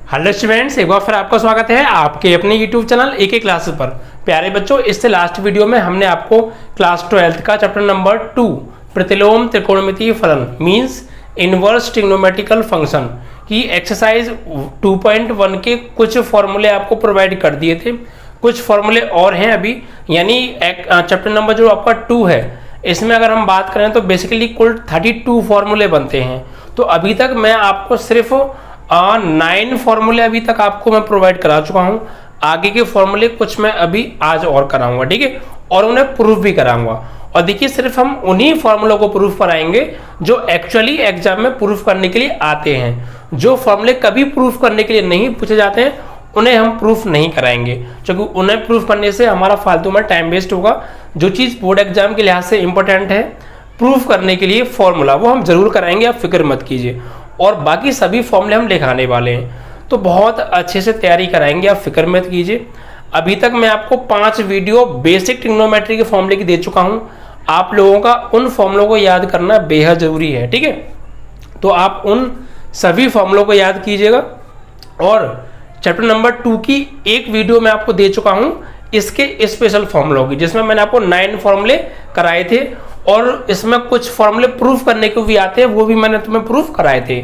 Hello students, एक बार फिर आपका स्वागत है आपके अपने यूट्यूब चैनल एक क्लासेस पर। प्यारे बच्चों, इससे लास्ट वीडियो में हमने आपको क्लास 12 का चैप्टर नंबर 2 प्रतिलोम त्रिकोणमितीय फलन मींस इनवर्स ट्रिग्नोमेट्रिकल फंक्शन की एक्सरसाइज 2.1 के कुछ फॉर्मूले आपको प्रोवाइड कर दिए थे। कुछ फॉर्मूले और हैं अभी, यानी चैप्टर नंबर जो आपका 2 है इसमें अगर हम बात करें तो बेसिकली कुल 32 फॉर्मूले बनते हैं। तो अभी तक मैं आपको सिर्फ 9 फॉर्मूले अभी तक आपको मैं प्रोवाइड करा चुका हूं। आगे के फॉर्मूले कुछ मैं अभी आज और कराऊंगा, ठीक है, और उन्हें प्रूफ भी कराऊंगा। और देखिए, सिर्फ हम उन्हीं फॉर्मूलों को प्रूफ कराएंगे जो एक्चुअली एग्जाम में प्रूफ करने के लिए आते हैं। जो फॉर्मूले कभी प्रूफ करने के लिए नहीं पूछे जाते हैं उन्हें हम प्रूफ नहीं कराएंगे, क्योंकि उन्हें प्रूफ करने से हमारा फालतू में टाइम वेस्ट होगा। जो चीज़ बोर्ड एग्जाम के लिहाज से इंपॉर्टेंट है प्रूफ करने के लिए फॉर्मूला, वो हम जरूर कराएंगे, आप फिक्र मत कीजिए। और बाकी सभी फॉर्मूले हम दिखाने वाले हैं, तो बहुत अच्छे से तैयारी कराएंगे, आप फिक्र मत कीजिए। अभी तक मैं आपको 5 वीडियो बेसिक ट्रिग्नोमेट्री के फॉर्मूले की दे चुका हूं। आप लोगों का उन फॉर्मूलों को याद करना बेहद जरूरी है, ठीक है। तो आप उन सभी फॉर्मूलों को याद कीजिएगा। और चैप्टर नंबर 2 की एक वीडियो मैं आपको दे चुका हूं इसके स्पेशल फॉर्मूलों की, जिसमें मैंने आपको 9 फॉर्मूले कराए थे और इसमें कुछ फॉर्मूले प्रूफ करने के भी आते हैं, वो भी मैंने तुम्हें प्रूफ कराए थे।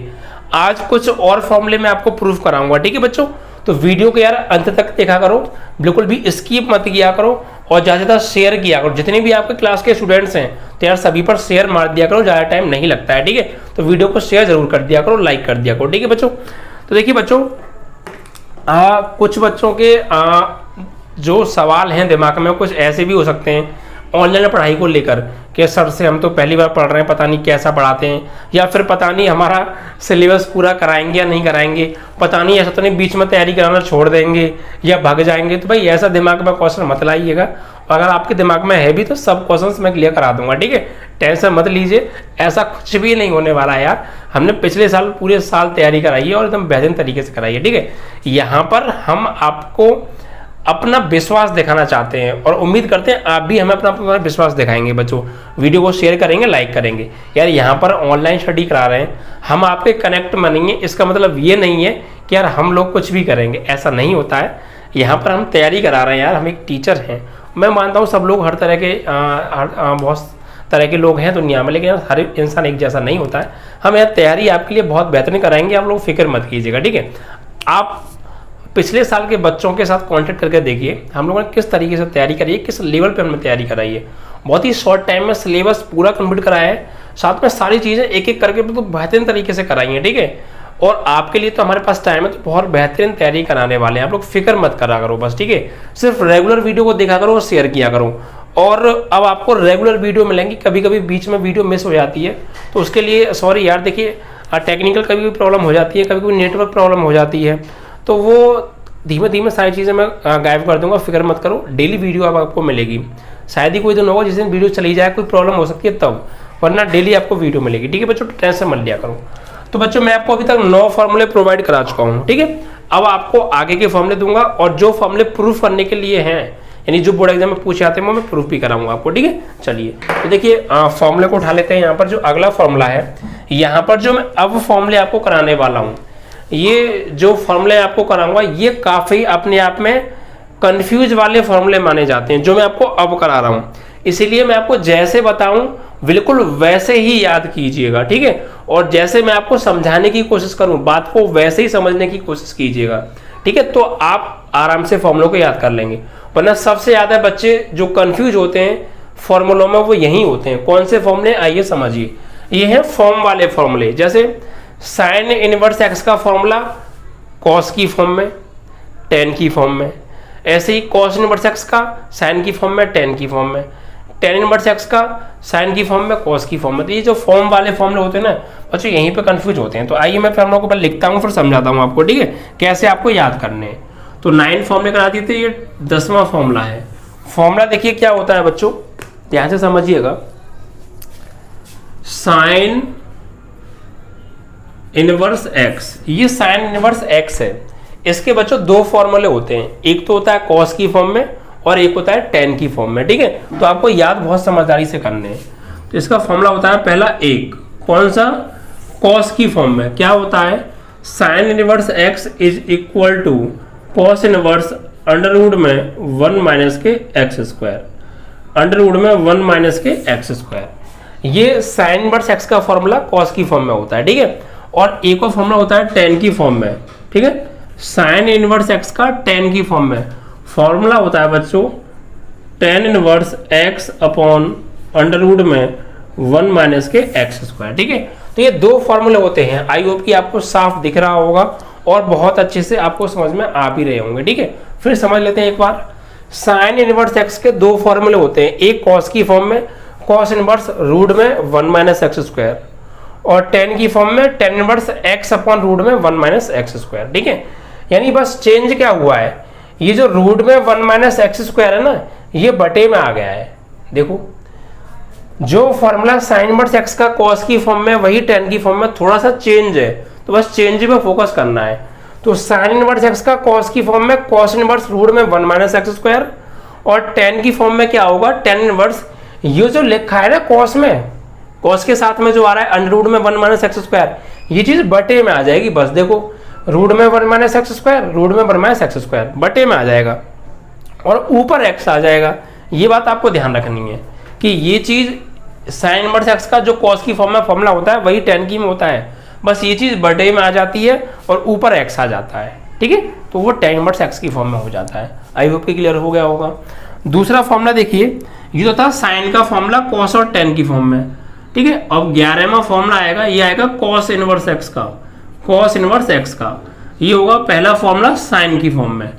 आज कुछ और फॉर्मूले मैं आपको प्रूफ कराऊंगा, ठीक है बच्चों। तो वीडियो को यार अंत तक देखा करो, बिल्कुल भी स्किप मत किया करो और ज़्यादा से ज़्यादा शेयर किया करो। जितने भी आपके क्लास के स्टूडेंट्स हैं तो यार सभी पर शेयर मार दिया करो, ज़्यादा टाइम नहीं लगता है, ठीक है। तो वीडियो को शेयर जरूर कर दिया करो, लाइक कर दिया करो, ठीक है बच्चों। तो देखिए बच्चों, कुछ बच्चों के जो सवाल हैं दिमाग में कुछ ऐसे भी हो सकते हैं ऑनलाइन पढ़ाई को लेकर कि सर से हम तो पहली बार पढ़ रहे हैं, पता नहीं कैसा पढ़ाते हैं, या फिर पता नहीं हमारा सिलेबस पूरा कराएंगे या नहीं कराएंगे, पता नहीं ऐसा तो नहीं बीच में तैयारी कराना छोड़ देंगे या भाग जाएंगे। तो भाई ऐसा दिमाग में क्वेश्चन मत लाइएगा। अगर आपके दिमाग में है भी तो सब क्वेश्चंस मैं क्लियर करा दूंगा, ठीक है, टेंशन मत लीजिए। ऐसा कुछ भी नहीं होने वाला है यार। हमने पिछले साल पूरे साल तैयारी कराई है और एकदम बेहतरीन तरीके से कराई है, ठीक है। यहाँ पर हम आपको अपना विश्वास दिखाना चाहते हैं और उम्मीद करते हैं आप भी हमें अपना विश्वास दिखाएंगे बच्चों। वीडियो को शेयर करेंगे, लाइक करेंगे। यार यहाँ पर ऑनलाइन स्टडी करा रहे हैं, हम आपके कनेक्ट बनेंगे, इसका मतलब ये नहीं है कि यार हम लोग कुछ भी करेंगे, ऐसा नहीं होता है। यहाँ पर हम तैयारी करा रहे हैं यार, हम एक टीचर हैं। मैं मानता हूँ सब लोग हर तरह के बहुत तरह के लोग हैं दुनिया में, लेकिन यार हर इंसान एक जैसा नहीं होता है। हम यार तैयारी आपके लिए बहुत बेहतरीन कराएंगे, आप लोग फिक्र मत कीजिएगा, ठीक है। आप पिछले साल के बच्चों के साथ कांटेक्ट करके देखिए हम लोगों ने किस तरीके से तैयारी करी है, किस लेवल पे हमने तैयारी कराई है। बहुत ही शॉर्ट टाइम में सिलेबस पूरा कंप्लीट कराया है, साथ में सारी चीज़ें एक एक करके तो बेहतरीन तरीके से कराई हैं, ठीक है। और आपके लिए तो हमारे पास टाइम है, तो बहुत बेहतरीन तैयारी कराने वाले हैं। आप लोग फिक्र मत करा करो बस, ठीक है। सिर्फ रेगुलर वीडियो को देखा करो और शेयर किया करो। और अब आपको रेगुलर वीडियो मिलेंगी, कभी कभी बीच में वीडियो मिस हो जाती है तो उसके लिए सॉरी यार। देखिए टेक्निकल कभी भी प्रॉब्लम हो जाती है, कभी कभी नेटवर्क प्रॉब्लम हो जाती है, तो वो धीमे धीमे सारी चीज़ें मैं गायब कर दूंगा, फिक्र मत करो। डेली वीडियो अब आपको मिलेगी। शायद ही कोई दिन होगा जिस दिन वीडियो चली जाए, कोई प्रॉब्लम हो सकती है तब, वरना डेली आपको वीडियो मिलेगी, ठीक है बच्चों। टेंशन मत लिया करो। तो बच्चों मैं आपको अभी तक 9 फॉर्मूले प्रोवाइड करा चुका हूँ, ठीक है। अब आपको आगे के फॉर्मूले दूंगा और जो फॉर्मूले प्रूफ करने के लिए हैं, यानी जो बोर्ड एग्जाम में पूछे आते हैं वो मैं प्रूफ भी कराऊंगा आपको, ठीक है। चलिए तो देखिए फॉर्मूले को उठा लेते हैं। यहाँ पर जो अगला फॉर्मूला है, यहाँ पर जो मैं अब फॉर्मूले आपको कराने वाला हूँ, ये जो फॉर्मूले आपको कराऊंगा ये काफ़ी अपने आप में कंफ्यूज वाले फॉर्मूले माने जाते हैं जो मैं आपको अब करा रहा हूँ। इसीलिए मैं आपको जैसे बताऊं बिल्कुल वैसे ही याद कीजिएगा, ठीक है। और जैसे मैं आपको समझाने की कोशिश करूं बात को वैसे ही समझने की कोशिश कीजिएगा, ठीक है। तो आप आराम से फॉर्मूलों को याद कर लेंगे। वरना सबसे ज़्यादा बच्चे जो कंफ्यूज होते हैं फॉर्मूलों में वो यही होते हैं। कौन से फॉर्मूले, आइए समझिए। ये हैं फॉर्म वाले फॉर्मूले, जैसे साइन इनवर्स एक्स का फॉर्मूला कॉस की फॉर्म में, टेन की फॉर्म में। ऐसे ही कॉस इनवर्स एक्स का साइन की फॉर्म में, टेन की फॉर्म में। टेन इनवर्स एक्स का साइन की फॉर्म में, कॉस की फॉर्म में। तो ये जो फॉर्म वाले फॉर्मूले होते हैं ना बच्चों, यहीं पे कंफ्यूज होते हैं। तो आइए मैं फॉर्मूला को पहले लिखता हूँ फिर समझाता हूँ आपको, ठीक है, कैसे आपको याद करने हैं। तो 9 फॉर्मूले करा दिए थे, ये 10वां फॉर्मूला है। फॉर्मूला देखिए क्या होता है बच्चों, ध्यान से समझिएगा। साइन इनवर्स एक्स, ये साइन इनवर्स एक्स है। इसके बच्चों 2 फॉर्मूले होते हैं, एक तो होता है कॉस की फॉर्म में और एक होता है टेन की फॉर्म में, ठीक है। तो आपको याद बहुत समझदारी से करने हैं। तो इसका फॉर्मूला होता है पहला एक, कौन सा, कॉस की फॉर्म में क्या होता है, sine inverse x is equal to cos inverse under root में 1 माइनस के एक्स स्क्वायर, अंडर रूट में 1 माइनस के एक्स स्क्वायर। ये साइन इनवर्स एक्स का फॉर्मूला कॉस की फॉर्म में होता है, ठीक है। और एक और फॉर्मूला होता है टेन की फॉर्म में, ठीक है। साइन इनवर्स एक्स का टेन की फॉर्म में फॉर्मूला होता है बच्चों tan inverse x upon under root में 1 माइनस के एक्स स्क्वायर, ठीक है। तो ये दो फॉर्मूले होते हैं। आई होप कि आपको साफ दिख रहा होगा और बहुत अच्छे से आपको समझ में आ भी रहे होंगे, ठीक है। फिर समझ लेते हैं एक बार। साइन इनवर्स एक्स के दो फॉर्मूले होते हैं, एक कॉस की फॉर्म में कॉस इनवर्स रूट में 1 माइनस एक्स स्क्वायर, और टेन की फॉर्म में tan inverse x upon root में 1 माइनस एक्स स्क्वायर, ठीक है। यानी बस चेंज क्या हुआ है, ये जो रूट में 1 माइनस एक्स स्क्वायर है ना, ये बटे में आ गया है। देखो जो फॉर्मूला साइन इनवर्स एक्स का कॉस की फॉर्म में वही टेन की फॉर्म में थोड़ा सा चेंज है, तो बस चेंज पे फोकस करना है। तो साइन इनवर्स एक्स का कॉस की फॉर्म में कॉस इनवर्स रूट में 1 माइनस एक्स स्क्वायर, और टेन की फॉर्म में क्या होगा टेन इनवर्स, ये जो लिखा है ना कॉस में, कॉस के साथ में जो आ रहा है अंडर रूट में 1 माइनस एक्स स्क्वायर, ये चीज बटे में आ जाएगी। बस देखो रूट में 1 माइनस एक्स स्क्वायर, रूट में 1 माइनस एक्स स्क्वायर बटे में आ जाएगा, और ऊपर एक्स आ जाएगा। ये बात आपको ध्यान रखनी है कि ये चीज साइन इनवर्स एक्स का जो कॉस की फॉर्म में फॉर्मूला होता है वही टेन की में होता है, बस ये चीज बटे में आ जाती है और ऊपर एक्स आ जाता है, ठीक है। तो वो टेन इनवर्स एक्स की फॉर्म में हो जाता है। आई होप कि क्लियर हो गया होगा। दूसरा फॉर्मूला देखिए, ये तो था साइन का फॉर्मूला कॉस और टेन की फॉर्म में, ठीक है। अब 11वां फॉर्मूला आएगा, ये आएगा कॉस इनवर्स एक्स का, कॉस इनवर्स एक्स का। ये होगा पहला फॉर्मूला साइन की फॉर्म में,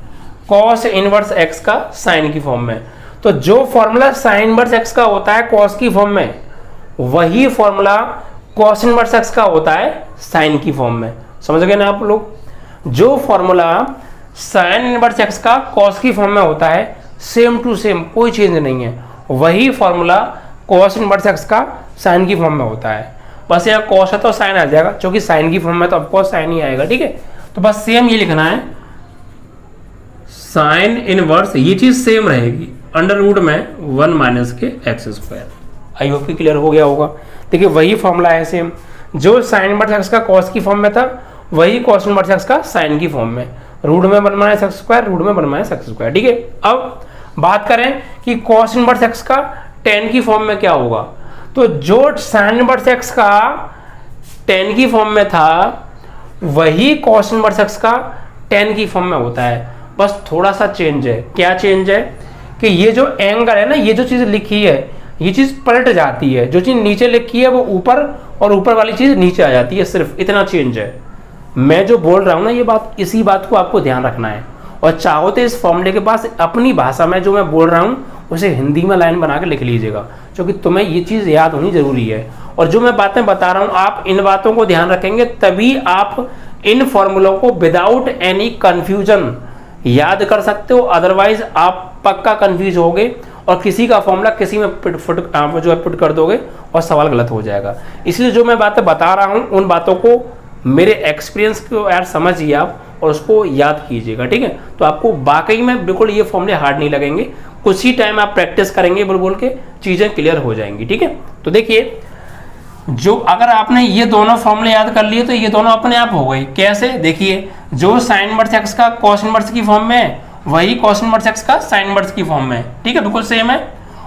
कॉस इनवर्स एक्स का साइन की फॉर्म में। तो जो फॉर्मूला साइन इनवर्स एक्स का होता है कॉस की फॉर्म में, वही फॉर्मूला कॉस इनवर्स एक्स का होता है साइन की फॉर्म में। समझ गए ना आप लोग। जो फॉर्मूला साइन इनवर्स एक्स का कॉस की फॉर्म में होता है सेम टू सेम, कोई चेंज नहीं है, वही फॉर्मूला कॉस इनवर्स एक्स का साइन की फॉर्म में होता है। बस यहाँ कॉस है तो साइन आ जाएगा, क्योंकि साइन की फॉर्म में तो ऑफकोर्स साइन ही आएगा, ठीक है। तो बस सेम ये लिखना है साइन इनवर्स, ये चीज सेम रहेगी अंडर रूट में 1 माइनस के एक्स स्क्वायर। आई होप कि क्लियर हो गया होगा। देखिए वही फॉर्मूला है सेम, जो साइन इनवर्स एक्स का कॉस की फॉर्म में था वही कॉस इनवर्स एक्स का साइन की फॉर्म में, रूट में 1 माइनस एक्स स्क्वायर, रूट में 1 माइनस एक्स स्क्वायर, ठीक है। अब बात करें कि कॉस इनवर्स एक्स का टेन की फॉर्म में क्या होगा, तो जो साइन इनवर्स एक्स का टेन की फॉर्म में था वही कॉस इनवर्स एक्स का टेन की फॉर्म में होता है। बस थोड़ा सा चेंज है। क्या चेंज है कि ये जो एंगल है ना, ये जो चीज लिखी है ये चीज पलट जाती है, जो चीज नीचे लिखी है वो ऊपर, और ऊपर वाली चीज नीचे आ जाती है, सिर्फ इतना चेंज है। मैं जो बोल रहा हूं ना ये बात, इसी बात को आपको ध्यान रखना है। और चाहो तो इस फॉर्मूले के पास अपनी भाषा में जो मैं बोल रहा हूं उसे हिंदी में लाइन बना के लिख लीजिएगा, क्योंकि तुम्हें ये चीज याद होनी जरूरी है। और जो मैं बातें बता रहा हूं आप इन बातों को ध्यान रखेंगे तभी आप इन फॉर्मूलों को विदाउट एनी कंफ्यूजन याद कर सकते हो, अदरवाइज आप पक्का कंफ्यूज होगे और किसी का फॉर्मूला किसी में पुट कर दोगे और सवाल गलत हो जाएगा। इसलिए जो मैं बातें बता रहा हूं उन बातों को मेरे एक्सपीरियंस को यार समझिए आप और उसको याद कीजिएगा, ठीक है। तो आपको वाकई में बिल्कुल ये फॉर्मूले हार्ड नहीं लगेंगे, कुछ ही टाइम आप प्रैक्टिस करेंगे बोल बोल के चीजें क्लियर हो जाएंगी, ठीक है। तो देखिए जो अगर आपने ये दोनों फॉर्मूले याद कर लिए तो ये दोनों अपने आप हो गए। कैसे, देखिए जो साइन इनवर्स एक्स का कॉस इनवर्स की फॉर्म में वही कॉस इनवर्स एक्स का साइन इनवर्स की फॉर्म में, ठीक है, बिल्कुल सेम है।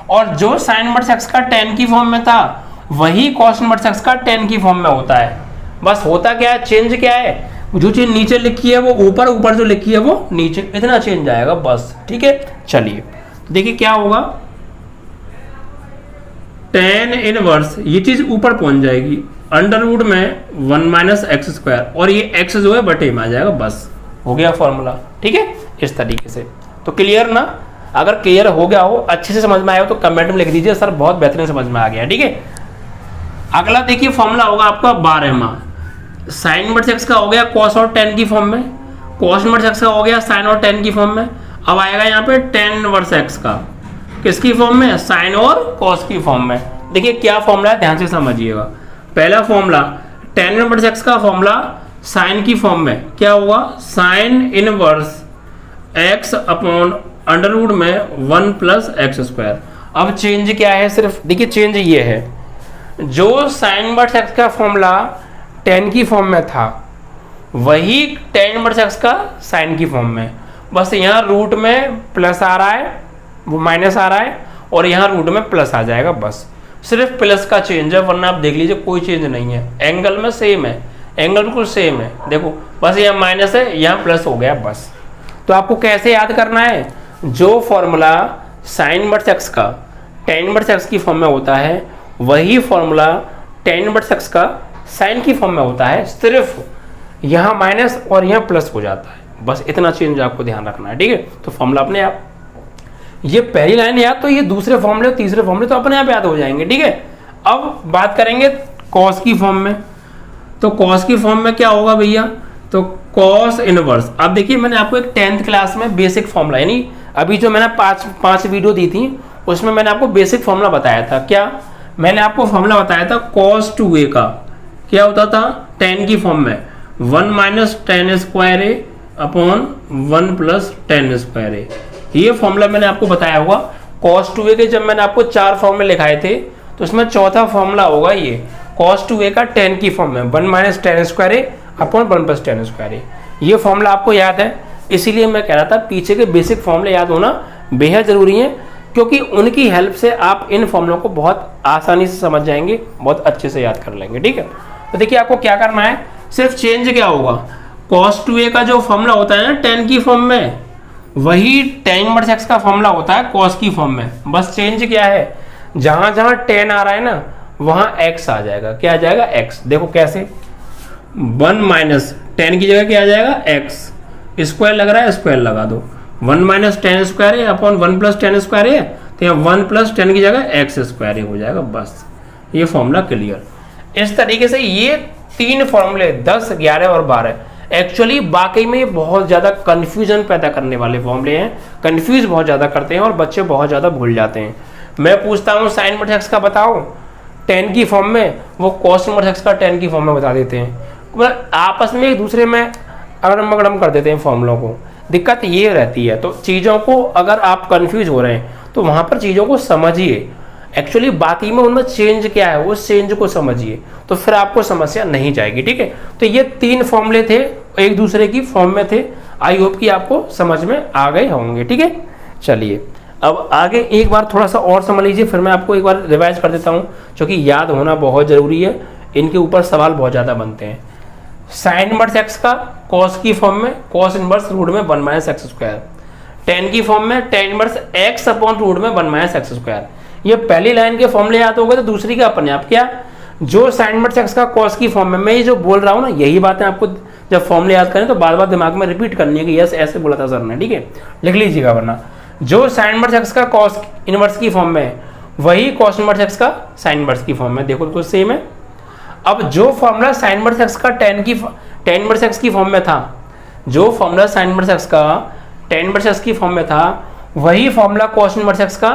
और जो साइन इनवर्स एक्स का टेन की फॉर्म में था वही कॉस इनवर्स एक्स का टेन की फॉर्म में होता है। बस होता क्या है, चेंज क्या है, जो चीज नीचे लिखी है वो ऊपर, ऊपर जो लिखी है वो नीचे, इतना चेंज आएगा बस, ठीक है। चलिए देखिए क्या होगा, टेन इनवर्स ये चीज ऊपर पहुंच जाएगी अंडर रूट में 1 माइनस एक्स स्क्वायर, और ये एक्स जो है बटे में आ जाएगा, बस हो गया फॉर्मूला, ठीक है। इस तरीके से तो क्लियर ना, अगर क्लियर हो गया हो, अच्छे से समझ में आया हो तो कमेंट में लिख दीजिए सर बहुत बेहतरीन समझ में आ गया, ठीक है। अगला देखिए फॉर्मूला होगा आपका 12वां, साइन इनवर्स एक्स का हो गया कॉस और टेन की फॉर्म में, कॉस इनवर्स एक्स का हो गया साइन और टेन की फॉर्म में। अब आएगा यहाँ पे टेन इनवर्स एक्स का, किसकी फॉर्म में, साइन और कॉस की फॉर्म में। देखिए क्या फॉर्मूला है, ध्यान से समझिएगा। पहला फॉर्मूला टेन इनवर्स एक्स का फॉर्मूला साइन की फॉर्म में क्या होगा, sine inverse x upon under root में 1 प्लस एक्स स्क्वायर। अब चेंज क्या है, सिर्फ देखिए चेंज ये है, जो साइन इनवर्स एक्स का फॉर्मूला टेन की फॉर्म में था वही tan इनवर्स x का साइन की फॉर्म में, बस यहाँ रूट में प्लस आ रहा है, वो माइनस आ रहा है, और यहाँ रूट में प्लस आ जाएगा, बस सिर्फ प्लस का चेंज है, वरना आप देख लीजिए कोई चेंज नहीं है। एंगल में सेम है, एंगल बिल्कुल सेम है, देखो बस यहाँ माइनस है, यहाँ प्लस हो गया बस। तो आपको कैसे याद करना है, जो फॉर्मूला साइन इनवर्स x का tan इनवर्स x की फॉर्म में होता है, वही फॉर्मूला tan इनवर्स x का साइन की फॉर्म में होता है, सिर्फ यहाँ माइनस और यहाँ प्लस हो जाता है, बस इतना चेंज आपको ध्यान रखना है, ठीक है। तो फॉर्मूला अपने आप, ये पहली लाइन याद, तो ये दूसरे फॉर्मूले और तीसरे फॉर्मूले तो अपने आप याद हो जाएंगे, ठीक है। अब बात करेंगे कॉस की फॉर्म में, तो कॉस की फॉर्म में क्या होगा भैया, तो कॉस इनवर्स। अब देखिए मैंने आपको एक 10th क्लास में बेसिक फॉर्मूला, यानी अभी जो मैंने पांच वीडियो दी थी उसमें मैंने आपको बेसिक फॉर्मूला बताया था। क्या मैंने आपको फॉर्मूला बताया था, cos 2a का क्या होता था tan की फॉर्म में 1 माइनस tan स्क्वायर ए अपॉन 1 प्लस tan स्क्वायर ए। ये फॉर्मूला मैंने आपको बताया होगा। cos 2a के जब मैंने आपको 4 फॉर्मूले लिखाए थे, तो उसमें चौथा फॉर्मूला होगा ये cos 2a का tan की फॉर्म में 1 माइनस tan स्क्वायर ए अपॉन 1 प्लस tan स्क्वायर ए। ये फॉर्मूला आपको याद है, इसीलिए मैं कह रहा था पीछे के बेसिक फॉर्मूले याद होना बेहद जरूरी है, क्योंकि उनकी हेल्प से आप इन फॉर्मूलों को बहुत आसानी से समझ जाएंगे, बहुत अच्छे से याद कर लेंगे, ठीक है। तो देखिए आपको क्या करना है, सिर्फ चेंज क्या होगा, cos 2a का जो फॉर्मूला होता है ना tan की फॉर्म में, वही tan इनवर्स x का फॉर्मूला होता है cos की फॉर्म में। बस चेंज क्या है, जहां जहां tan आ रहा है ना वहां x आ जाएगा। क्या आ जाएगा, x। देखो कैसे, 1 माइनस tan की जगह क्या आ जाएगा, x। स्क्वायर लग रहा है, स्क्वायर लगा दो, 1 माइनस tan स्क्वायर है अपॉन 1 प्लस tan स्क्वायर है, तो यहाँ 1 प्लस tan की जगह x स्क्वायर हो जाएगा, बस ये फॉर्मूला क्लियर। इस तरीके से ये 3 फॉर्मूले 10, 11 और 12 एक्चुअली वाकई में ये बहुत ज़्यादा कन्फ्यूजन पैदा करने वाले फॉर्मूले हैं, कन्फ्यूज बहुत ज़्यादा करते हैं और बच्चे बहुत ज़्यादा भूल जाते हैं। मैं पूछता हूँ साइन इनवर्स x का बताओ tan की फॉर्म में, वो कॉस इनवर्स x का tan की फॉर्म में बता देते हैं, मतलब आपस में एक दूसरे में अगड़म बगड़म कर देते हैं फॉर्मूलों को। दिक्कत ये रहती है, तो चीज़ों को अगर आप कंफ्यूज हो रहे हैं तो वहाँ पर चीज़ों को समझिए, एक्चुअली बाकी में उनमें चेंज क्या है उस चेंज को समझिए, तो फिर आपको समस्या नहीं जाएगी, ठीक है। तो ये 3 फॉर्मूले थे, एक दूसरे की फॉर्म में थे। आई होप कि आपको समझ में आ गए होंगे, ठीक है। चलिए अब आगे एक बार थोड़ा सा और समझ लीजिए, फिर मैं आपको एक बार रिवाइज कर देता हूँ, क्योंकि याद होना बहुत ज़रूरी है, इनके ऊपर सवाल बहुत ज़्यादा बनते हैं। साइन इनवर्स x का cos की फॉर्म में cos इनवर्स रूट में 1 माइनस एक्स स्क्वायर, tan की फॉर्म में tan inverse x upon root में 1 माइनस एक्स स्क्वायर। ये पहली लाइन के फॉर्मूले याद हो गए, तो दूसरी का अपने आप क्या, जो साइन इनवर्स x का cos की फॉर्म में, मैं ये जो बोल रहा हूँ ना, यही बातें आपको जब फॉर्मूले याद करें तो बार बार दिमाग में रिपीट करनी है कि यस ऐसे बोला था सर ने, ठीक है, लिख लीजिएगा। वरना जो साइन इनवर्स x का cos इनवर्स की फॉर्म में, वही cos इनवर्स x का साइन इनवर्स की फॉर्म में, देखो तो सेम है। अब जो फॉर्मूला साइन इनवर्स x का tan इनवर्स x की फॉर्म में था, जो फॉर्मूला साइन इनवर्स x का tan इनवर्स x की फॉर्म में था, वही फॉर्मूला cos इनवर्स x का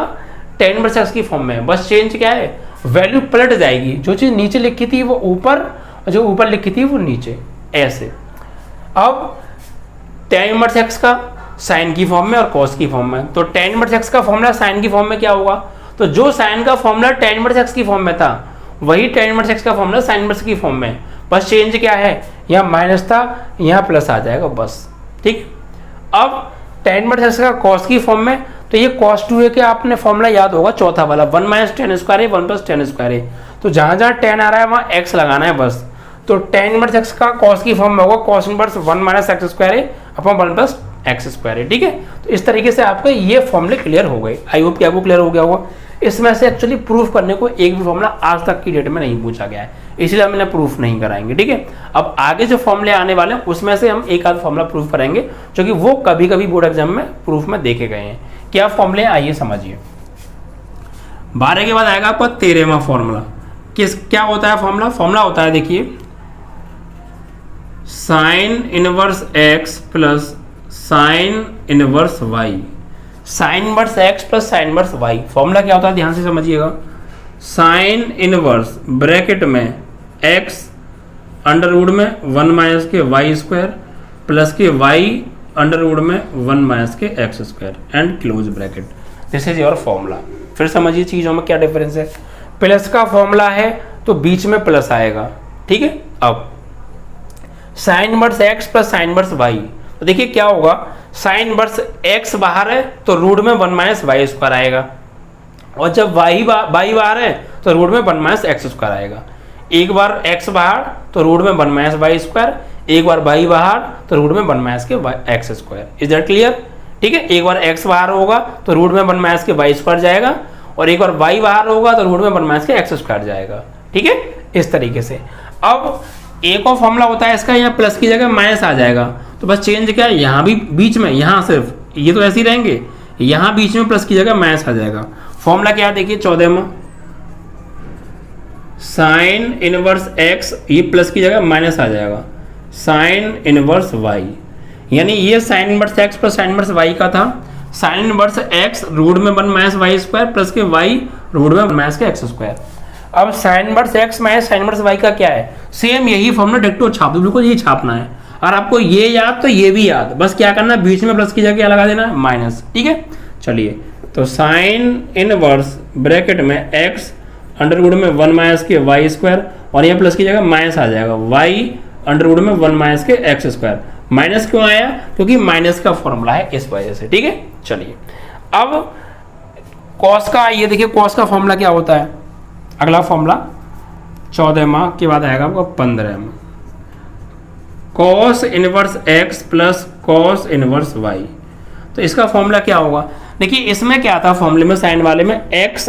tan इनवर्स x की फॉर्म में। बस चेंज क्या है, वैल्यू पलट जाएगी, जो चीज नीचे लिखी थी वो ऊपर, जो ऊपर लिखी थी वो नीचे, ऐसे। अब tan इनवर्स x का साइन की फॉर्म में और cos की फॉर्म में, तो tan इनवर्स x का फॉर्मूला साइन की फॉर्म में क्या होगा, तो जो साइन का फॉर्मूला tan इनवर्स x की फॉर्म में था, वही tan इनवर्स x का फॉर्मूला साइन इनवर्स की फॉर्म में। बस चेंज क्या है, यहाँ माइनस था, यहाँ प्लस आ जाएगा, बस ठीक। अब tan इनवर्स x का cos की फॉर्म में, तो ये cos 2a के आपने फॉर्मूला याद होगा, चौथा वाला 1 माइनस tan स्क्वायर है 1 प्लस tan स्क्वायर है, तो जहाँ जहाँ tan आ रहा है वहाँ x लगाना है बस। तो tan इनवर्स x का cos की फॉर्म में होगा cos inverse 1 minus x square है अपॉन 1 प्लस एक्स स्क्वायर है, ठीक है। तो इस तरीके से आपके ये फॉर्मूले क्लियर हो गए। आई होप कि आपको क्लियर हो गया होगा। इसमें से एक्चुअली प्रूफ करने को एक भी फॉर्मूला आज तक की डेट में नहीं पूछा गया है, इसलिए हम इन्हें प्रूफ नहीं कराएंगे, ठीक है। अब आगे जो फॉर्मूले आने वाले हैं उसमें से हम एक आध फॉर्मूला प्रूफ करेंगे, जो कि वो कभी कभी बोर्ड एग्जाम में प्रूफ में देखे गए हैं। क्या फॉर्मूले आइए समझिए। 12 के बाद आएगा आपका 13वां फॉर्मूला। क्या होता है फॉर्मूला, फॉर्मूला होता है देखिए sine inverse x plus sine inverse y. Sine inverse x plus sine inverse y, formula क्या होता है ध्यान से समझिएगा। साइन इनवर्स ब्रैकेट में एक्स अंडर रूट में 1 माइनस के वाई स्क्वायर प्लस के वाई अंडर रूट में 1 माइनस के x square and close bracket. This is your formula. फिर समझिए चीजों में क्या डिफरेंस है। प्लस का फॉर्मूला है तो बीच में प्लस आएगा, ठीक है। अब sine inverse x plus sine inverse y. तो देखिए क्या होगा, साइन इनवर्स एक्स बाहर है तो रूट में 1 माइनस वाई स्क्वायर आएगा, और जब वाई बाहर है तो रूट में 1 माइनस एक्स स्क्वायर आएगा। एक बार एक्स बाहर तो रूट में 1 माइनस वाई स्क्वायर, एक बार वाई बाहर तो रूट में 1 माइनस के x square. Is that clear? ठीक है, एक बार एक्स बाहर होगा तो रूट में 1 माइनस के वाई स्क्वायर जाएगा, और एक बार वाई बाहर होगा तो रूट में 1 माइनस के एक्स स्क्वायर जाएगा। ठीक है, इस तरीके से। अब एक और फॉर्मूला होता है इसका, यहाँ प्लस की जगह माइनस आ जाएगा, तो बस चेंज क्या है, यहाँ भी बीच में, यहाँ सिर्फ ये तो ऐसे ही रहेंगे, यहाँ बीच में प्लस की जगह माइनस आ जाएगा। फॉर्मूला क्या है देखिए 14 में, साइन इनवर्स एक्स, ये प्लस की जगह माइनस आ जाएगा, साइन इनवर्स वाई, यानी ये sine inverse x plus sine inverse y का था। साइन इनवर्स एक्स रूट में 1 माइनस वाई स्क्वायर प्लस के वाई रूट में 1 माइनस के एक्स स्क्वायर। अब sine inverse x minus sine inverse y का क्या है, सेम यही फॉर्मूला डिक्टो छाप दो, बिल्कुल यही छापना है। और आपको ये याद तो ये भी याद, बस क्या करना है, बीच में प्लस की जगह क्या लगा देना है, माइनस। ठीक है, चलिए, तो साइन इनवर्स ब्रैकेट में एक्स अंडर रूट में 1 माइनस के वाई स्क्वायर, और यहाँ प्लस की जगह माइनस आ जाएगा, वाई अंडर रूट में 1 माइनस के एक्स स्क्वायर। माइनस क्यों आया, क्योंकि माइनस का फॉर्मूला है, इस वजह से। ठीक है, चलिए, अब कॉस का, ये देखिए कॉस का फॉर्मूला क्या होता है, अगला फॉर्मूला 14 माह के बाद आएगा आपको 15 में, cos inverse x plus cos inverse y. तो इसका फॉर्मूला क्या होगा, देखिए इसमें क्या था, फॉर्मूले में साइन वाले में एक्स,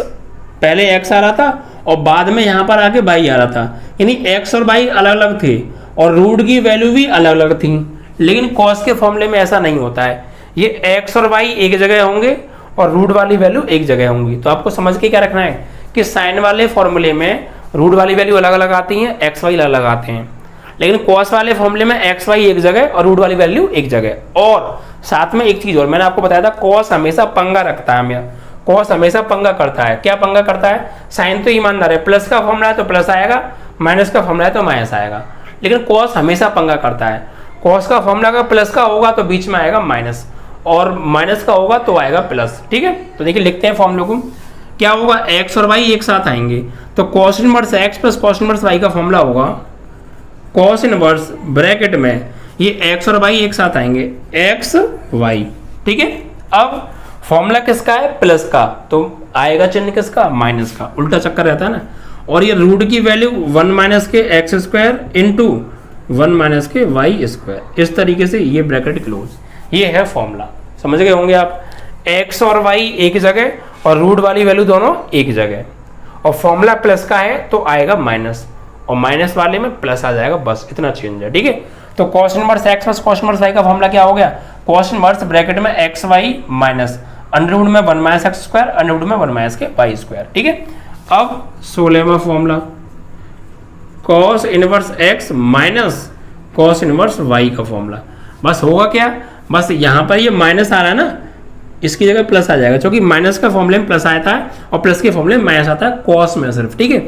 पहले एक्स आ रहा था और बाद में यहाँ पर आके वाई आ रहा था, यानी एक्स और वाई अलग अलग थे और रूट की वैल्यू भी अलग अलग थी। लेकिन कॉस के फॉर्मूले में ऐसा नहीं होता है, ये एक्स और वाई एक जगह होंगे और रूट वाली वैल्यू एक जगह होंगी। तो आपको समझ के क्या रखना है कि साइन वाले फॉर्मूले में रूट वाली वैल्यू अलग अलग आती हैं, एक्स वाई अलग अलग आते हैं, लेकिन कॉस वाले फॉर्मूले में एक्स वाई एक जगह और रूट वाली वैल्यू एक जगह। और साथ में एक चीज और, मैंने आपको बताया था कॉस हमेशा पंगा रखता है, कॉस हमेशा पंगा करता है। क्या पंगा करता है, साइन तो ईमानदार है, प्लस का फॉर्मूला है तो प्लस आएगा, माइनस का फॉर्मूला है तो माइनस आएगा, लेकिन कॉस हमेशा पंगा करता है। कॉस का फॉर्मूला का प्लस का होगा तो बीच में आएगा माइनस, और माइनस का होगा तो आएगा प्लस। ठीक है, तो देखिए लिखते हैं फॉर्मूले को, क्या होगा, एक्स और वाई एक साथ आएंगे, तो cos inverse x plus cos inverse y का फॉर्मूला होगा कॉस इनवर्स ब्रैकेट में ये एक्स और वाई एक साथ आएंगे, एक्स वाई। ठीक है, अब फॉर्मूला किसका है, प्लस का, तो आएगा चिन्ह किसका, माइनस का, उल्टा चक्कर रहता है ना। और ये रूट की वैल्यू 1 माइनस के एक्स स्क्वायर इंटू 1 माइनस के वाई स्क्वायर, इस तरीके से ये ब्रैकेट क्लोज, ये है फॉर्मूला। समझ गए होंगे आप, एक्स और वाई एक जगह और रूट वाली वैल्यू दोनों एक जगह, और फॉर्मूला प्लस का है तो आएगा माइनस, और माइनस वाले में प्लस आ जाएगा, बस इतना चेंज है। ठीक है, तो cos inverse x plus cos inverse y का फॉर्मूला क्या हो गया, कॉस इनवर्स ब्रैकेट में x y minus under root में 1 minus x square under root में 1 माइनस के वाई स्क्वायर। ठीक है, अब 16वां formula cos inverse x minus cos inverse y का फॉर्मूला, बस होगा क्या, बस यहाँ पर ये माइनस आ रहा है ना, इसकी जगह प्लस आ जाएगा, क्योंकि माइनस का फॉर्मूले में प्लस आता है और प्लस के फॉर्मूले में माइनस आता है कॉस में सिर्फ। ठीक है,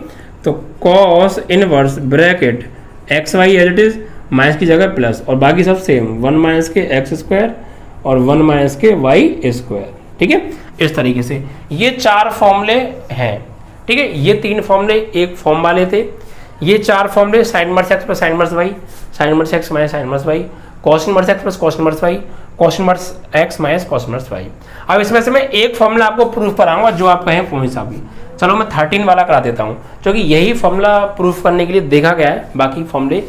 तो cos inverse bracket x y as it is, minus की जगह प्लस, और बाकी सब सेम, 1 माइनस के एक्स स्क्वायर और 1 माइनस के वाई स्क्वायर। ठीक है, इस तरीके से ये 4 फॉर्मूले हैं। ठीक है, ये 3 फॉर्मूले एक फॉर्म वाले थे, ये 4 फॉर्मूले sine inverse x plus sine inverse y, sine inverse x minus sine inverse y, cos inverse x plus cos inverse y, cos inverse x minus cos inverse y. अब इसमें से मैं एक फॉर्मूला आपको प्रूफ कराऊंगा जो आप कहें पूरी सा भी, चलो मैं 13 वाला करा देता हूँ, क्योंकि यही फॉर्मूला प्रूफ करने के लिए देखा गया है, बाकी फॉर्मूले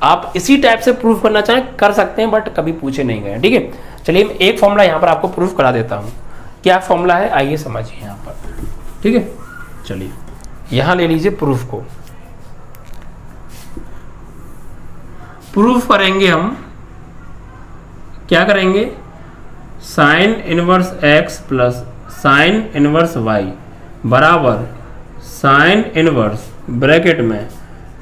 आप इसी टाइप से प्रूफ करना चाहें कर सकते हैं, बट कभी पूछे नहीं गए। ठीक है, चलिए मैं एक फॉर्मूला यहाँ पर आपको प्रूफ करा देता हूँ। क्या फॉर्मूला है, आइए समझिए यहाँ पर। ठीक है, चलिए यहाँ ले लीजिए प्रूफ को, प्रूफ करेंगे हम, क्या करेंगे, sine inverse x plus sine inverse y बराबर साइन इनवर्स ब्रैकेट में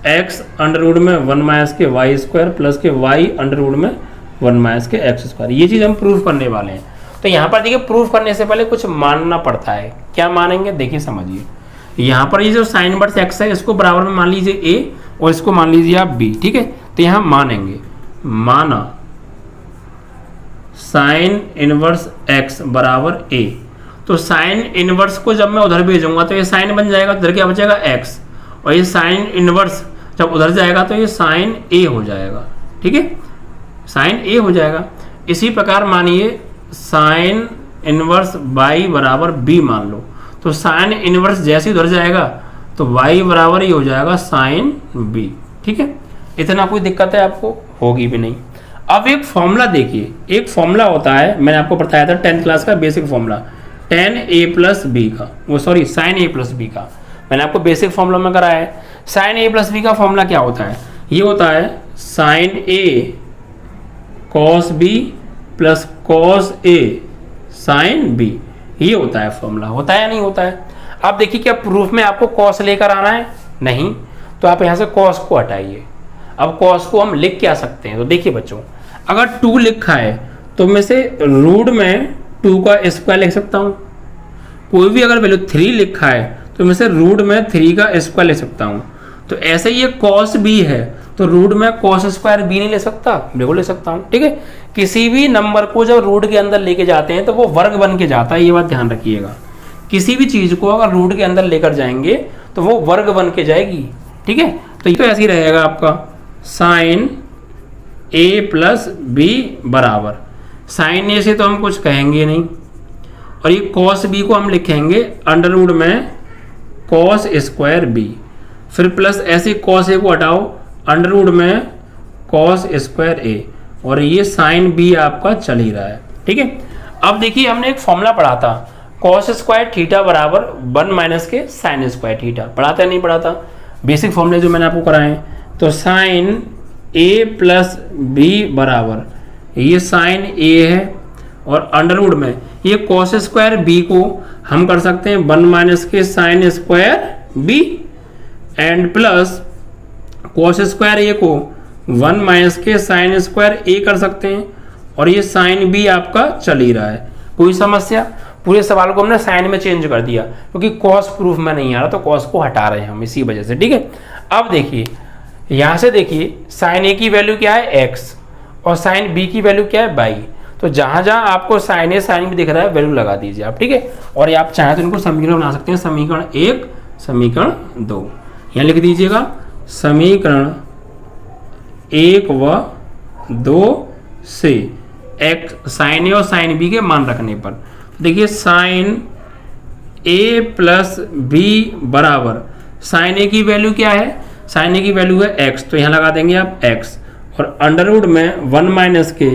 एक्स अंडर रूट में 1 माइनस के वाई स्क्वायर प्लस के वाई अंडर रूट में 1 माइनस के एक्स स्क्वायर। ये चीज़ हम प्रूफ करने वाले हैं। तो यहाँ पर देखिए प्रूफ करने से पहले कुछ मानना पड़ता है, क्या मानेंगे देखिए समझिए। यहाँ पर ये जो साइन इनवर्स एक्स है इसको बराबर में मान लीजिए ए और इसको मान लीजिए आप बी। ठीक है, तो यहाँ मानेंगे, माना साइन इनवर्स एक्स बराबर ए, तो साइन इनवर्स को जब मैं उधर भेजूंगा तो ये साइन बन जाएगा, इधर क्या बचेगा एक्स, और ये साइन इनवर्स जब उधर जाएगा तो ये साइन ए हो जाएगा। ठीक है, साइन ए हो जाएगा। इसी प्रकार मानिए साइन इनवर्स y बराबर b मान लो, तो साइन इनवर्स जैसे उधर जाएगा तो y बराबर ही हो जाएगा साइन b। ठीक है, इतना कोई दिक्कत है आपको? होगी भी नहीं। अब एक फॉर्मूला देखिए, एक फॉर्मूला होता है, मैंने आपको बताया था 10th क्लास का basic formula, tan a plus b का, वो sorry sine a plus b का, मैंने आपको बेसिक फॉर्मूला में कराया है। साइन ए प्लस बी का फॉर्मूला क्या होता है? ये होता है sine a cos b plus cos a sine b, ये होता है फॉर्मूला। होता है या नहीं होता है? अब देखिए क्या प्रूफ में आपको कॉस लेकर आना है? नहीं, तो आप यहाँ से कॉस को हटाइए। अब कॉस को हम लिख क्या सकते हैं? तो देखिए बच्चों, अगर 2 लिखा है तो मैं से रूट में 2 का स्क्वायर लिख सकता हूँ। कोई भी अगर वैल्यू 3 लिखा है तो मैं से रूट में 3 का स्क्वायर ले सकता हूँ। तो ऐसे ये कॉस बी है तो रूट में कॉस स्क्वायर बी नहीं ले सकता? बिल्कुल ले सकता हूँ। ठीक है, किसी भी नंबर को जब रूट के अंदर लेके जाते हैं तो वो वर्ग बन के जाता है, ये बात ध्यान रखिएगा। किसी भी चीज को अगर रूट के अंदर लेकर जाएंगे तो वो वर्ग बन के जाएगी। ठीक है, तो ये तो ऐसे ही रहेगा आपका साइन ए प्लस बी बराबर, साइन ए से तो हम कुछ कहेंगे नहीं, और ये कॉस बी को हम लिखेंगे अंडर रूट में कॉस स्क्वायर बी, फिर प्लस ऐसे कॉस ए को हटाओ अंडर रूट में कॉस स्क्वायर ए, और ये साइन बी आपका चल ही रहा है। ठीक है, अब देखिए हमने एक फॉर्मूला पढ़ा था कॉस स्क्वायर थीटा बराबर 1 माइनस के साइन स्क्वायर थीटा, पढ़ाता नहीं पढ़ाता? बेसिक फॉर्मूले जो मैंने आपको कराए हैं, तो साइन ए प्लस बी बराबर ये साइन ए है और अंडर रूट में ये कॉस स्क्वायर बी को हम कर सकते हैं 1 माइनस के sine square B, and plus cos square A को 1 माइनस के साइन स्क्वायर ए कर सकते हैं, और ये साइन बी आपका चल ही रहा है। कोई समस्या? पूरे सवाल को हमने साइन में चेंज कर दिया क्योंकि कॉस प्रूफ में नहीं आ रहा, तो कॉस को हटा रहे हैं हम इसी वजह से। ठीक है, अब देखिए यहां से देखिए साइन ए की वैल्यू क्या है x और साइन बी की वैल्यू क्या है y, तो जहां जहां आपको साइन ए साइन बी दिख रहा है वैल्यू लगा दीजिए आप। ठीक है, और आप चाहें तो इनको समीकरण बना सकते हैं, समीकरण 1 समीकरण 2, यहां लिख दीजिएगा समीकरण 1 व 2 से x साइन ए और साइन बी के मान रखने पर देखिए साइन ए प्लस बी बराबर साइन ए की वैल्यू क्या है? साइन ए की वैल्यू है x, तो यहाँ लगा देंगे आप x, और अंडर रूट में 1 माइनस के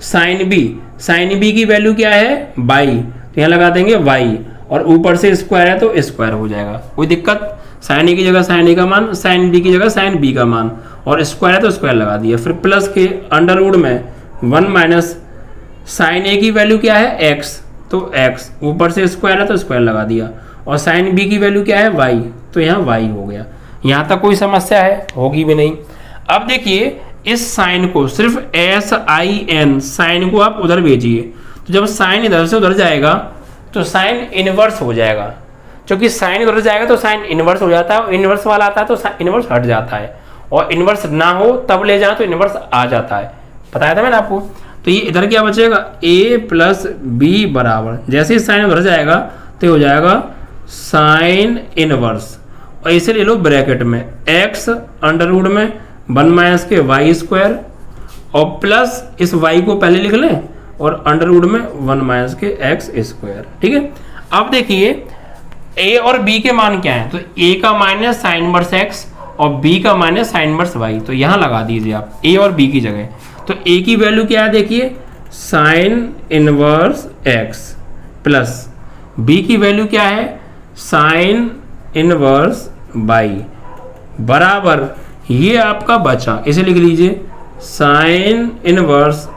साइन बी की वैल्यू क्या है? y, तो यहाँ लगा देंगे y, और ऊपर से स्क्वायर है तो स्क्वायर हो जाएगा। कोई दिक्कत? साइन ए की जगह साइन ए का मान, साइन बी की जगह साइन बी का मान, और स्क्वायर है तो स्क्वायर लगा दिया। फिर प्लस के अंडर रूट में 1 माइनस साइन ए की वैल्यू क्या है? x, तो x, ऊपर से स्क्वायर है तो स्क्वायर लगा दिया, और साइन बी की वैल्यू क्या है? y, तो यहाँ y हो गया। यहाँ तक कोई समस्या है? होगी भी नहीं। अब देखिए इस साइन को सिर्फ sin साइन को आप उधर भेजिए, तो जब साइन इधर से उधर जाएगा तो साइन इनवर्स हो जाएगा, क्योंकि साइन इधर जाएगा तो साइन इनवर्स हो जाता है, और इनवर्स वाला आता है तो इनवर्स हट जाता है, और इनवर्स ना हो तब ले जाए तो इनवर्स आ जाता है। बताया था मैंने आपको। तो ये इधर क्या बचेगा? a प्लस बी बराबर, जैसे ही साइन उधर जाएगा तो हो जाएगा साइन इनवर्स, और इसे ले लो ब्रैकेट में x अंडर रूट में 1 माइनस के वाई स्क्वायर, और प्लस इस y को पहले लिख लें और अंडर रूट में 1 माइनस के x स्क्वायर। ठीक है, अब देखिए a और b के मान क्या है? तो a का मान है साइन इनवर्स x और b का मान है साइन इनवर्स y, तो यहाँ लगा दीजिए आप a और b की जगह। तो a की वैल्यू क्या है? देखिए sine inverse x, plus b की वैल्यू क्या है? साइन इनवर्स y, बराबर ये आपका बचा, इसे लिख लीजिए साइन इनवर्स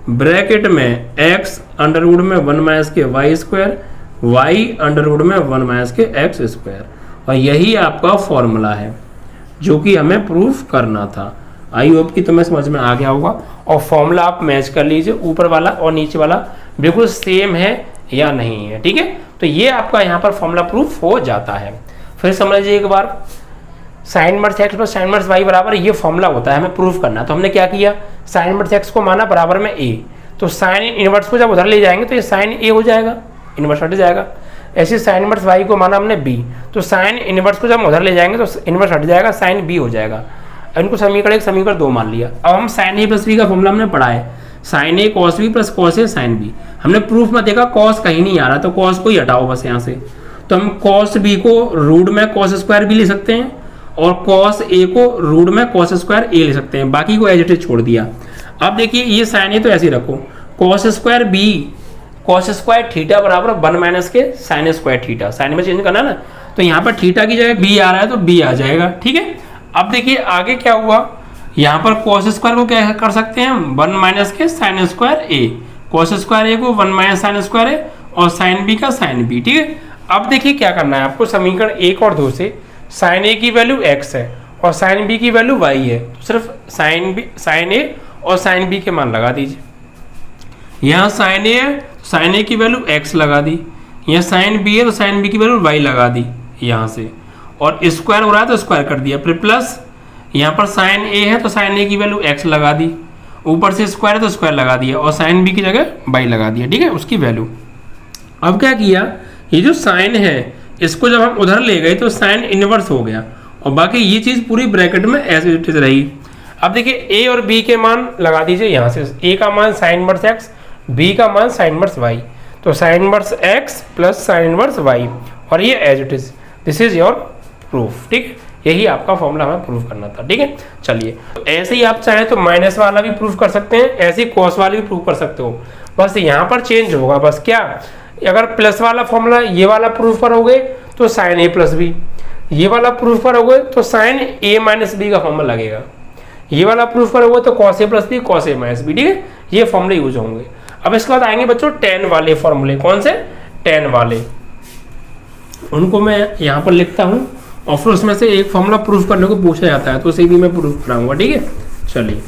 ब्रैकेट में x अंडर रूट में 1 माइनस के y square, y under root में 1 माइनस के x स्क्वायर, और यही आपका फॉर्मूला है जो कि हमें प्रूफ करना था। आई होप कि तुम्हें समझ में आ गया होगा, और फॉर्मूला आप मैच कर लीजिए, ऊपर वाला और नीचे वाला बिल्कुल सेम है या नहीं है। ठीक है, तो ये आपका यहाँ पर फॉर्मूला प्रूफ हो जाता है। फिर समझ लीजिए एक बार, sine inverse x plus sine inverse y बराबर ये फॉर्मूला होता है, हमें प्रूफ करना। तो हमने क्या किया? साइन इनवर्स x को माना बराबर में a, तो साइन इनवर्स को जब उधर ले जाएंगे तो ये साइन a हो जाएगा, इनवर्स हट जाएगा। ऐसे साइन इनवर्स y को माना हमने b, तो साइन इनवर्स को जब हम उधर ले जाएंगे तो इनवर्स हट जाएगा, साइन b हो जाएगा। इनको समीकरण 1 समीकरण 2 मान लिया। अब हम साइन ए प्लस बी का फॉर्मूला हमने पढ़ा है, sine a cos b plus cos a sine B. हमने प्रूफ में देखा कॉस कहीं नहीं आ रहा, तो कॉस को ही हटाओ बस यहाँ से। तो हम कॉस बी को रूट में कॉस स्क्वायर बी ले सकते हैं और कॉस ए को रूट में कॉस स्क्वायर ए ले सकते हैं, बाकी को एज इट इज छोड़ दिया। अब देखिए ये साइन ए तो ऐसे ही रखो, cos square b cos square theta बराबर 1 माइनस के साइन स्क्वायर थीटा, साइन में चेंज करना ना, तो यहाँ पर थीटा की जगह बी आ रहा है तो बी आ जाएगा, ठीक है। अब देखिए आगे क्या हुआ, यहाँ पर कॉस स्क्वायर को क्या कर सकते हैं हम, 1 माइनस के sine square A, cos square A को 1 माइनस साइन स्क्वायर ए और साइन बी का साइन बी, ठीक है। अब देखिए क्या करना है आपको, समीकरण 1 और 2 से साइन ए की वैल्यू x है और साइन बी की वैल्यू y है, तो सिर्फ साइन ए और साइन बी के मान लगा दीजिए। यहाँ साइन ए है तो साइन ए की वैल्यू x लगा दी, यहाँ साइन बी है तो साइन बी की वैल्यू y लगा दी यहाँ से, और स्क्वायर हो रहा है तो स्क्वायर कर दिया, फिर प्लस यहाँ पर साइन ए है तो साइन ए की वैल्यू x लगा दी, ऊपर से स्क्वायर है तो स्क्वायर लगा दिया और साइन बी की जगह y लगा दिया, ठीक है, उसकी वैल्यू। अब क्या किया, ये जो साइन है इसको जब हम उधर ले गए तो साइन इनवर्स हो गया और बाकी ये चीज़ पूरी ब्रैकेट में ऐसे इट इज रही। अब देखिए a और b के मान लगा दीजिए यहाँ से, a का मान साइन इनवर्स x, b का मान साइन इनवर्स y, तो sine inverse x plus sine inverse y और ये as it is, this is your proof, ठीक है। यही आपका फॉर्मूला हमें प्रूफ करना था, ठीक है। चलिए ऐसे ही आप चाहें तो माइनस वाला भी प्रूफ कर सकते हैं, ऐसे ही कॉस वाला भी प्रूफ कर सकते हो, बस यहाँ पर चेंज होगा, बस क्या, अगर प्लस वाला फॉर्मूला ये वाला प्रूफ करोगे तो साइन ए प्लस बी, ये वाला प्रूफ करोगे तो साइन ए माइनस बी का फॉर्मूला लगेगा, ये वाला प्रूफ करोगे तो cos A plus B cos A minus B, ठीक है, ये फॉर्मूले यूज होंगे। अब इसके बाद आएंगे बच्चों टेन वाले फॉर्मूले, कौन से, टेन वाले, उनको मैं यहाँ पर लिखता हूँ और फिर उसमें से एक फॉर्मूला प्रूफ करने को पूछा जाता है तो उसे भी मैं प्रूफ कराऊंगा, ठीक है। चलिए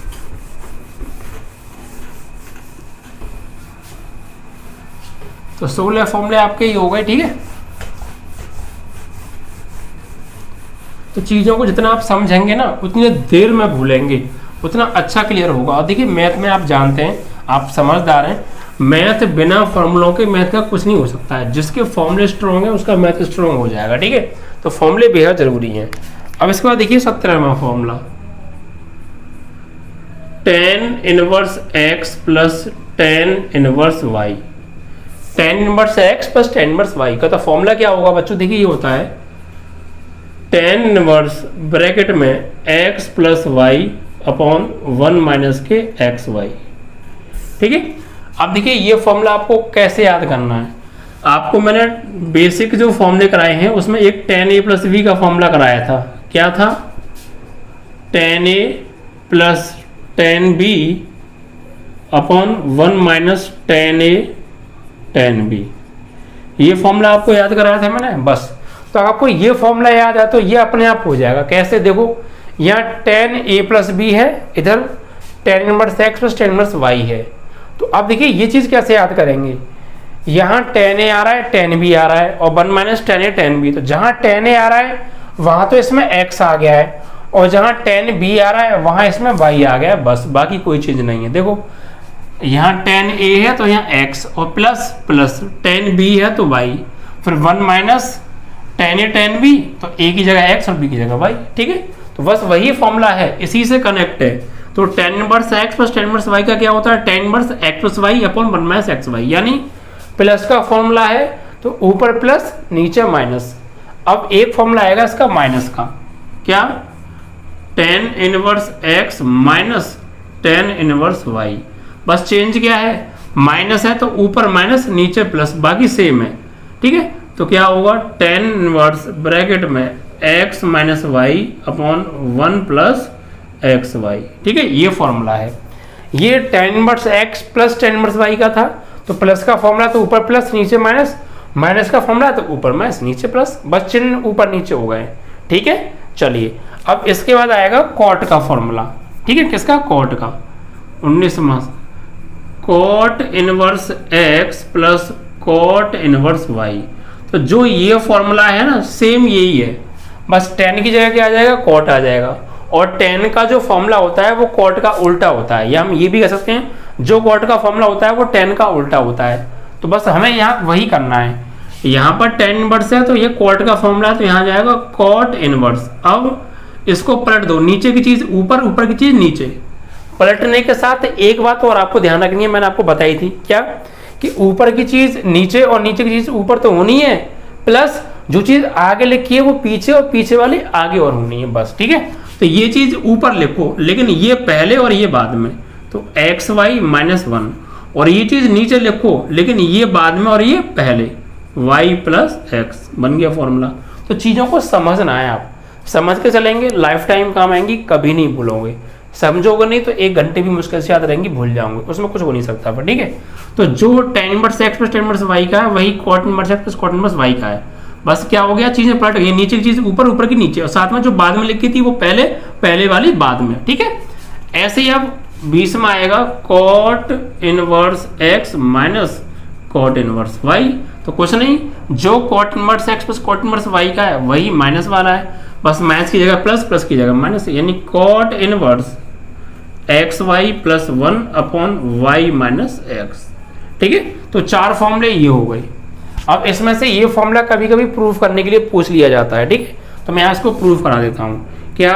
तो 16 फॉर्मूले आपके ही हो गए, ठीक है। तो चीज़ों को जितना आप समझेंगे ना उतनी देर में भूलेंगे उतना अच्छा क्लियर होगा। और देखिए मैथ में आप जानते हैं, आप समझदार हैं, मैथ बिना फॉर्मूलों के मैथ का कुछ नहीं हो सकता है, जिसके फॉर्मूले स्ट्रॉन्ग है उसका मैथ स्ट्रॉन्ग हो जाएगा, ठीक है। तो फॉर्मूले बेहद जरूरी हैं। अब इसके बाद देखिए 17वां formula, tan inverse x plus tan inverse y, tan inverse x plus tan inverse y का तो फॉर्मूला क्या होगा बच्चों, देखिए ये होता है tan इनवर्स ब्रैकेट में x plus y upon 1 minus के एक्स वाई, ठीक है। अब देखिए ये फॉर्मूला आपको कैसे याद करना है, आपको मैंने बेसिक जो फॉर्मूले कराए हैं उसमें एक tan a प्लस b का फॉर्मूला कराया था, क्या था, tan a plus tan b upon 1 minus tan a tan b, ये फॉर्मूला आपको याद कराया था मैंने, बस। तो आपको ये फॉर्मूला याद है तो ये अपने आप हो जाएगा, कैसे, देखो यहाँ tan a प्लस b है, इधर tan inverse x plus tan inverse y है। तो अब देखिए ये चीज़ कैसे याद करेंगे, यहाँ tan a आ रहा है tan b आ रहा है और 1 minus tan a tan b, तो जहाँ tan a आ रहा है वहाँ तो इसमें x आ गया है और जहाँ tan b आ रहा है वहाँ इसमें y आ गया है, बस, बाकी कोई चीज़ नहीं है। देखो यहाँ tan a है तो यहाँ x और प्लस प्लस tan b है तो y, फिर 1 minus tan a tan b, तो a की जगह x और b की जगह y, ठीक है। तो बस वही फॉर्मूला है, इसी से कनेक्ट है। तो tan inverse x plus tan inverse y का क्या होता है, tan inverse x plus y upon 1 minus x y, यानी प्लस का फॉर्मूला है तो ऊपर प्लस नीचे माइनस। अब एक फॉर्मूला आएगा इसका माइनस का, क्या, tan inverse x minus tan inverse y, बस चेंज क्या है, माइनस है तो ऊपर माइनस नीचे प्लस, बाकी सेम है, ठीक है। तो क्या होगा, tan इनवर्स ब्रैकेट में x minus y upon 1 plus x y, ठीक है, ये फॉर्मूला है। ये tan inverse x plus tan inverse y का था, तो प्लस का फॉर्मूला तो ऊपर प्लस नीचे माइनस, माइनस का फॉर्मूला तो ऊपर माइनस नीचे प्लस, बस चिन्ह ऊपर नीचे हो गए, ठीक है। चलिए अब इसके बाद आएगा कॉट का फॉर्मूला, ठीक है, किसका, कॉट का, 19वां, cot inverse x plus cot inverse y। तो जो ये फॉर्मूला है ना सेम यही है, बस tan की जगह क्या आ जाएगा, कॉट आ जाएगा, और tan का जो फॉर्मूला होता है वो कॉट का उल्टा होता है, या हम ये भी कह सकते हैं जो कॉट का फॉर्मूला होता है वो tan का उल्टा होता है। तो बस हमें यहाँ वही करना है, यहाँ पर tan इनवर्स है तो ये कॉट का फॉर्मूला है तो यहाँ जाएगा कॉट इनवर्स। अब इसको पलट दो, नीचे की चीज ऊपर, ऊपर की चीज नीचे। पलटने के साथ एक बात और आपको ध्यान रखनी है, मैंने आपको बताई थी क्या, कि ऊपर की चीज नीचे और नीचे की चीज ऊपर तो होनी है, प्लस जो चीज आगे लिखी है वो पीछे और पीछे वाली आगे और होनी है, बस। ठीक है, तो ये चीज ऊपर लिखो लेकिन ये पहले और ये बाद में, तो एक्स वाई माइनस 1, और ये चीज नीचे लिखो लेकिन ये बाद में और ये पहले, y प्लस एक्स। बन गया फॉर्मूला। तो चीजों को समझना है, आप समझ के चलेंगे, लाइफ टाइम काम आएंगी, कभी नहीं भूलोगे। समझोगे नहीं तो 1 घंटे भी मुश्किल से याद रहेंगी, भूल जाओगे, उसमें कुछ हो नहीं सकता। पर ठीक है, तो जो tan inverse x plus tan inverse y का है वही cot inverse x plus cot inverse y का है। बस क्या हो गया, चीजें पलट गई, नीचे की चीज ऊपर, ऊपर की नीचे, और साथ में जो बाद में लिखी थी वो पहले, पहले वाली बाद में। ठीक है, ऐसे ही अब 20 में आएगा cot inverse x minus cot inverse y। तो कुछ नहीं, जो cot inverse x plus cot inverse y का है वही माइनस वाला है, बस माइनस की जगह प्लस, प्लस की जगह माइनस, यानी cot inverse x y plus 1 upon y minus x. ठीक है, तो 4 फॉर्मूले ये हो गए। अब इसमें से ये फॉर्मूला कभी कभी प्रूफ करने के लिए पूछ लिया जाता है। ठीक है, तो मैं इसको प्रूफ करा देता हूँ। क्या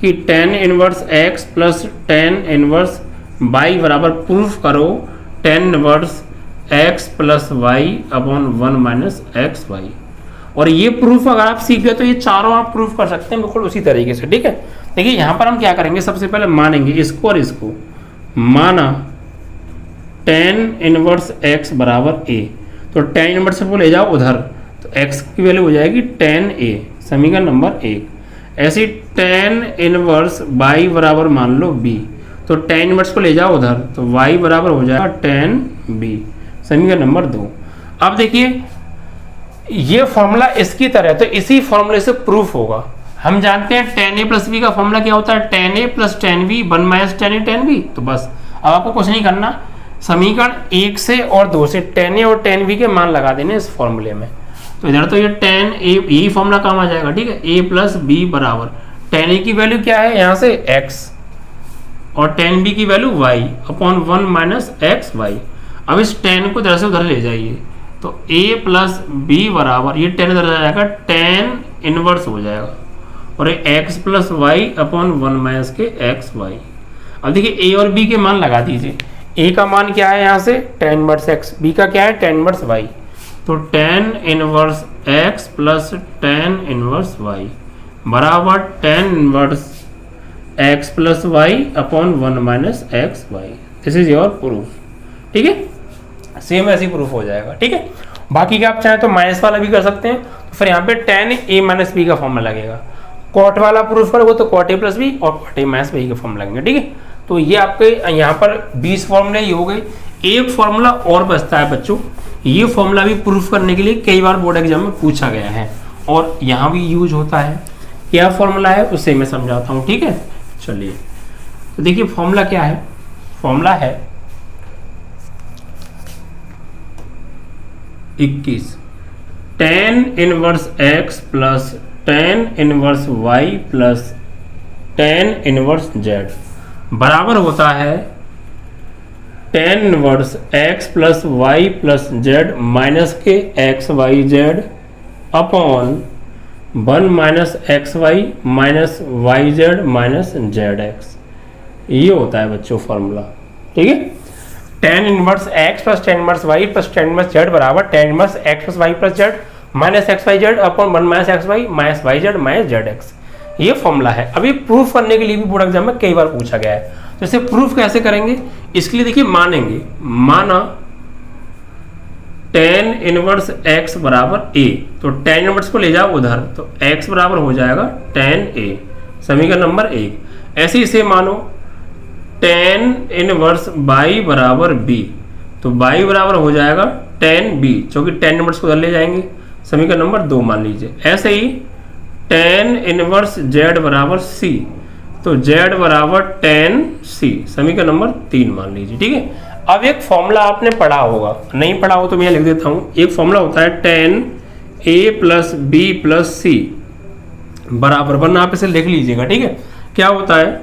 कि tan inverse x plus tan inverse y बराबर प्रूफ करो tan inverse x plus y upon 1 minus x y. और ये प्रूफ अगर आप सीख गए तो ये चारों आप प्रूफ कर सकते हैं बिल्कुल उसी तरीके से। ठीक है, देखिए यहाँ पर हम क्या करेंगे, सबसे पहले मानेंगे इसको और इसको। माना tan इनवर्स x बराबर a, तो tan इनवर्स को ले जाओ उधर, तो x की वैल्यू हो जाएगी tan a, समीकरण नंबर 1। ऐसे tan इनवर्स y बराबर मान लो b, तो tan इनवर्स को ले जाओ उधर, तो y बराबर हो जाएगा tan b, समीकरण नंबर 2। अब देखिए ये फॉर्मूला इसकी तरह, तो इसी फॉर्मूले से प्रूफ होगा। हम जानते हैं tan a प्लस b का फॉर्मूला क्या होता है, tan a plus tan b 1 minus tan a tan b। तो बस अब आपको कुछ नहीं करना, समीकरण 1 से और 2 से tan a और tan b के मान लगा देने इस फॉर्मूले में। तो इधर तो ये tan a, यही फॉर्मूला काम आ जाएगा। ठीक है, a प्लस b बराबर tan a की वैल्यू क्या है यहाँ से x, और tan b की value y upon 1 minus x y. अब इस tan को इधर से उधर ले जाइए, तो a प्लस b बराबर, ये tan इधर आ जाएगा, tan इनवर्स हो जाएगा, और x plus y upon 1 minus के एक्स वाई। अब देखिए a और b के मान लगा दीजिए। a का मान क्या है यहाँ से tan इनवर्स x, b का क्या है tan इनवर्स y, तो tan inverse x plus tan inverse y बराबर tan inverse x plus y upon 1 minus x y. This is your proof. ठीक है, सेम ऐसी प्रूफ हो जाएगा। ठीक है, बाकी का आप चाहें तो माइनस वाला भी कर सकते हैं, तो फिर यहाँ पे tan a माइनस b का फॉर्मूला लगेगा। कॉट वाला प्रूफ करोगे तो cot a प्लस b और cot a माइनस b के फॉर्मूला लगेंगे। ठीक है, तो ये आपके यहाँ पर 20 फॉर्मूले ये हो गए। एक फॉर्मूला और बचता है बच्चों, ये फॉर्मूला भी प्रूफ करने के लिए कई बार बोर्ड एग्जाम में पूछा गया है और यहाँ भी यूज होता है। क्या फॉर्मूला है उससे मैं समझाता हूँ। ठीक है, चलिए तो देखिए फॉर्मूला क्या है। फॉर्मूला है 21 tan inverse x plus tan inverse y plus tan inverse z बराबर होता है tan inverse x plus y plus z minus के x y z upon 1 minus x y minus y z minus z x. ये होता है बच्चों formula. ठीक है, tan inverse x plus tan inverse y plus tan inverse z बराबर tan inverse x plus y plus z minus x y z upon 1 minus x y minus y z minus z x. ये formula है। अभी proof करने के लिए भी board exam में कई बार पूछा गया है, तो इसे प्रूफ कैसे करेंगे इसके लिए देखिए मानेंगे। माना tan इनवर्स x बराबर a, तो tan इनवर्स को ले जाओ उधर, तो x बराबर हो जाएगा tan a, समीकरण नंबर 1। ऐसे इसे मानो tan इनवर्स y बराबर b, तो y बराबर हो जाएगा tan b, क्योंकि tan इनवर्स को उधर ले जाएंगे, समीकरण नंबर 2 मान लीजिए। ऐसे ही tan इनवर्स z बराबर c, तो z बराबर tan c, समीकरण नंबर 3 मान लीजिए। ठीक है, अब एक फॉर्मूला आपने पढ़ा होगा, नहीं पढ़ा हो तो मैं लिख देता हूं। एक फॉर्मूला होता है tan a plus b plus c बराबर, वरना आप इसे लिख लीजिएगा। ठीक है, क्या होता है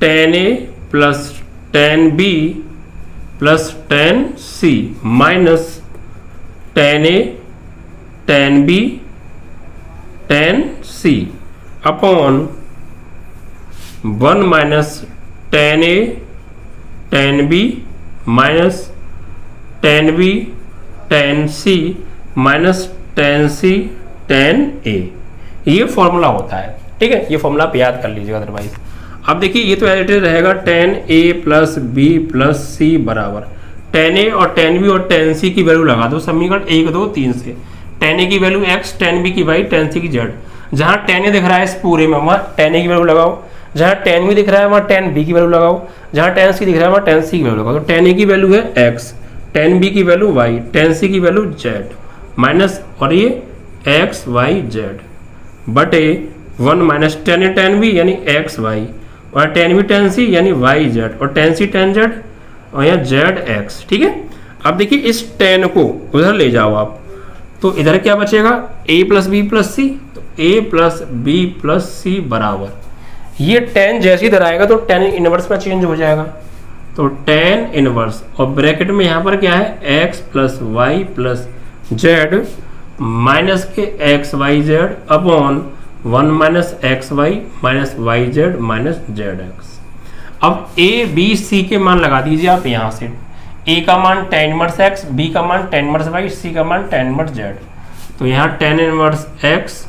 tan a plus tan b plus tan c minus tan a tan b tan c upon 1 minus tan a tan b minus tan b tan c minus tan c tan a, ये formula होता है। ठीक है, ये formula आप याद कर लीजिएगा अदरवाइज। अब देखिए ये तो एज इट इज रहेगा टेन ए प्लस बी प्लस सी बराबर टेन ए और टेन बी और टेन सी की वैल्यू लगा दो समीकरण 1 2 3 से। टेन ए की वैल्यू x, टेन बी की y, टेन सी की z। जहाँ टेन ए दिख रहा है इस पूरे में वहाँ टेन ए की वैल्यू लगाओ, जहाँ टेन बी दिख रहा है वहाँ टेन बी की वैल्यू लगाओ, जहाँ टेन सी दिख रहा है वहाँ टेन सी की वैल्यू लगाओ। तो टेन ए की वैल्यू है x, टेन बी की वैल्यू y, टेन सी की वैल्यू z माइनस और ये x y z बटे 1 minus tan a tan B यानी x y और टेन बी टेन सी यानी y z और टेन सी टेन z और यहाँ z x। ठीक है, अब देखिए इस टेन को उधर ले जाओ आप, तो इधर क्या बचेगा a प्लस बी प्लस सी, तो a प्लस बी प्लस सी बराबर ये टेन जैसे इधर आएगा तो टेन इनवर्स में चेंज हो जाएगा, तो टेन इनवर्स और ब्रैकेट में यहाँ पर क्या है x plus y plus z minus के x y z upon 1 minus x y minus y z minus z x. अब a b c के मान लगा दीजिए आप यहाँ से, a का मान टेन इनवर्स x, b का मान टेन इनवर्स y, c का मान टेन इनवर्स z। तो यहाँ tan inverse x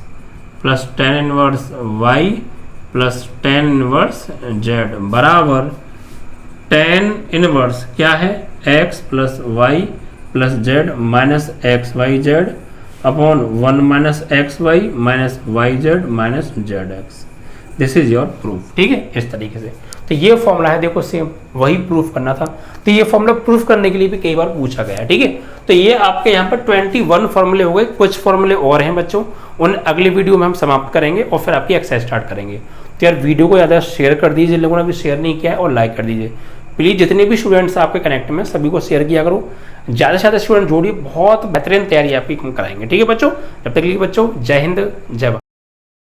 plus tan inverse y plus tan inverse z बराबर टेन इनवर्स क्या है x plus y plus z minus x y z upon 1 minus x y minus y z minus z x. This is your proof. ठीक है, इस तरीके से तो ये फॉर्मूला है, देखो सेम वही प्रूफ करना था। तो ये फॉर्मूला प्रूफ करने के लिए भी कई बार पूछा गया है। ठीक है, तो ये आपके यहाँ पर 21 फॉर्मूले हो गए, कुछ फॉर्मूले और हैं बच्चों, उन अगले वीडियो में हम समाप्त करेंगे और फिर आपकी एक्सरसाइज स्टार्ट करेंगे। तो यार वीडियो को ज़्यादा शेयर कर दीजिए, लोगों ने अभी शेयर नहीं किया है, और लाइक कर दीजिए प्लीज़। जितने भी स्टूडेंट्स आपके कनेक्ट में सभी को शेयर किया करो, ज़्यादा से ज़्यादा स्टूडेंट जोड़िए, बहुत बेहतरीन तैयारी आपकी हम कराएंगे। ठीक है बच्चों, जब तक के लिए बच्चों जय हिंद जय भारत।